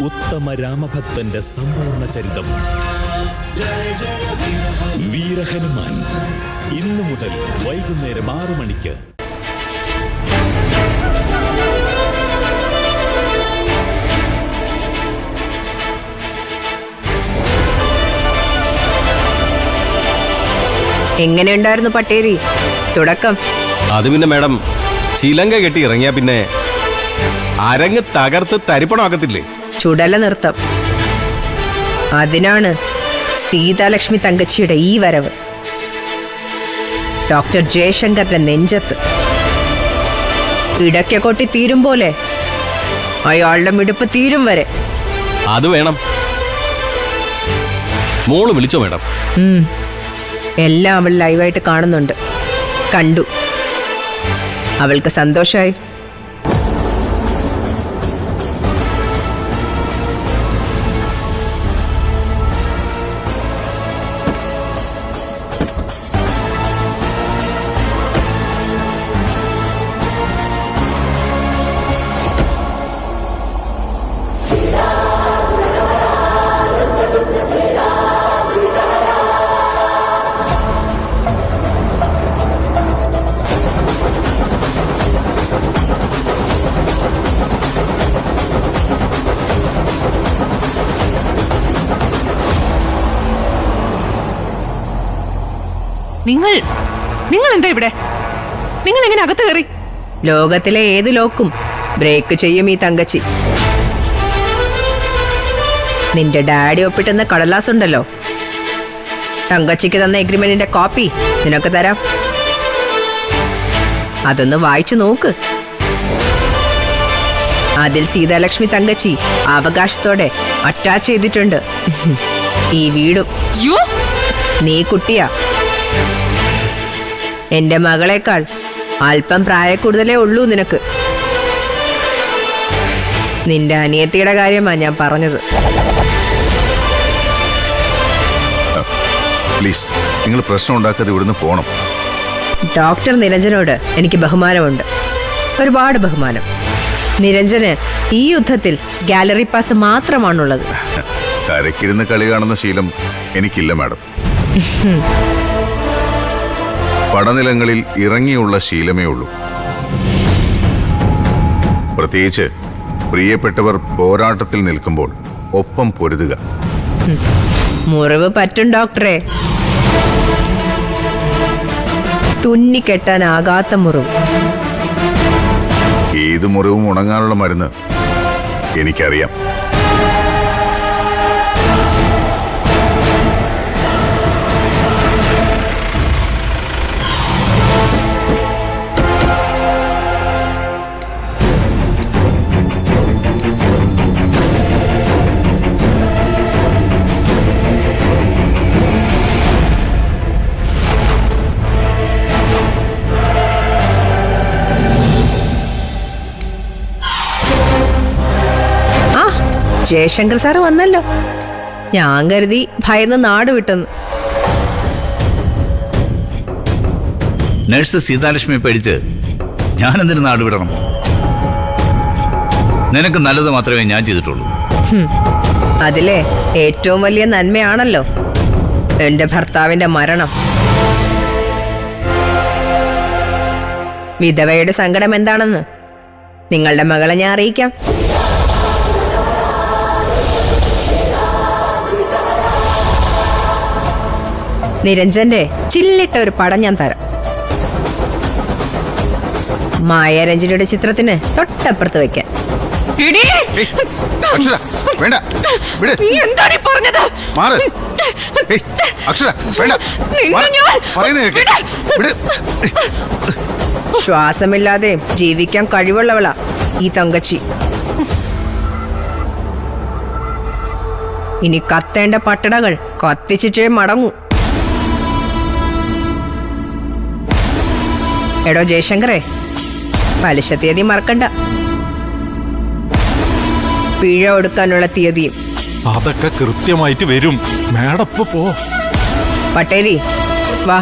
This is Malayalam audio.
ഉത്തമ രാമഭക്തന്റെ സമ്പൂർണ്ണ ചരിതം. വീരഹനുമാൻ ഇന്നു മുതൽ വൈകുന്നേരം 6 മണിക്ക്. എങ്ങനെയുണ്ടായിരുന്നു പട്ടേരി തുടക്കം? അത് പിന്നെ മാഡം, ചിലങ്ക കെട്ടി ഇറങ്ങിയ പിന്നെ അരങ്ങ് തകർത്ത് തരിപ്പണമാക്കത്തില്ലേ? ചുടല നൃത്തം. അതിനാണ് സീതാലക്ഷ്മി തങ്കച്ചിയുടെ ഈ വരവ്. ഡോക്ടർ ജയശങ്കറിന്റെ നെഞ്ചത്ത് ഇടയ്ക്ക കൊട്ടി തീരും പോലെ അയാളുടെ മിടുപ്പ് തീരും വരെ. അത് വേണം. മോള് വിളിച്ചോ മാഡം? എല്ലാം അവൾ ലൈവായിട്ട് കാണുന്നുണ്ട്. കണ്ടു. അവൾക്ക് സന്തോഷായി. നിങ്ങൾ എന്താ ഇവിടെ? നിങ്ങൾ എങ്ങനെ അകത്ത് കയറി? ലോകത്തിലെ ഏത് ലോക്കും ബ്രേക്ക് ചെയ്യും ഈ തങ്കച്ചി. നിന്റെ ഡാഡി ഒപ്പിട്ടുന്ന കടലാസ് ഉണ്ടല്ലോ, തങ്കച്ചിക്ക് തന്ന എഗ്രിമെന്റിന്റെ കോപ്പി നിനക്ക് തരാം. അതൊന്ന് വായിച്ചു നോക്ക്. അതിൽ സീതാലക്ഷ്മി തങ്കച്ചി അവകാശത്തോടെ അറ്റാച്ച് ചെയ്തിട്ടുണ്ട് ഈ വീടും. നീ കുട്ടിയാ, എന്റെ മകളെക്കാൾ അല്പം പ്രായക്കൂടുതലേ ഉള്ളൂ നിനക്ക്. നിന്റെ അനിയത്തിയുടെ കാര്യമാ ഞാൻ പറഞ്ഞത്. പ്ലീസ്, നിങ്ങൾ പ്രശ്നം ഉണ്ടാക്കാതെ ഇവിടുന്ന് പോണം. ഡോക്ടർ നിരഞ്ജനോട് എനിക്ക് ബഹുമാനമുണ്ട്, ഒരുപാട് ബഹുമാനം. നിരഞ്ജന് ഈ യുദ്ധത്തിൽ ഗാലറി പാസ് മാത്രമാണുള്ളത്. കരക്കിരുന്ന് കളി കാണുന്ന ശീലം എനിക്കില്ല മാഡം. പടനിലങ്ങളിൽ ഇറങ്ങിയുള്ള ശീലമേ ഉള്ളൂ. പ്രത്യേകിച്ച് പ്രിയപ്പെട്ടവർ പോരാട്ടത്തിൽ നിൽക്കുമ്പോൾ ഒപ്പം പൊരുതുക. മുറിവ് പറ്റും ഡോക്ടറെ, തുന്നിക്കെട്ടാനാകാത്ത മുറിവ്. ഏത് മുറിവും ഉണങ്ങാനുള്ള മരുന്ന് എനിക്കറിയാം. ജയശങ്കർ സാറ് വന്നല്ലോ. ഞാൻ കരുതി ഭയന്ന് നാട് വിട്ടെന്ന്. നഴ്സ് സീതാലക്ഷ്മിയെ പേടിച്ച് ഞാനെന്തിനു നാട് വിടണം? നിനക്ക് നല്ലത് മാത്രമേ ഞാൻ ചെയ്തിട്ടുള്ളൂ. അതിലെ ഏറ്റവും വലിയ നന്മയാണല്ലോ എന്റെ ഭർത്താവിന്റെ മരണം. വിധവയുടെ സങ്കടം എന്താണെന്ന് നിങ്ങളുടെ മകളെ ഞാൻ അറിയിക്കാം. നിരഞ്ജന്റെ ചില്ലിട്ട ഒരു പടം ഞാൻ തരാം. മായാരഞ്ജനയുടെ ചിത്രത്തിന് തൊട്ടപ്പുറത്ത് വെക്കാൻ. ശ്വാസമില്ലാതെ ജീവിക്കാൻ കഴിവുള്ളവളാ ഈ തങ്കച്ചി. ഇനി കത്തേണ്ട പട്ടടകൾ കത്തിച്ചിട്ടേ മടങ്ങൂ. എടോ ജയശങ്കറെ, പലിശ തീയതി മറക്കണ്ട. പിഴ ഒടുക്കാനുള്ള തീയതിയും. അതൊക്കെ കൃത്യമായിട്ട് വരും. മേഡം പോ. പട്ടേരി വാ.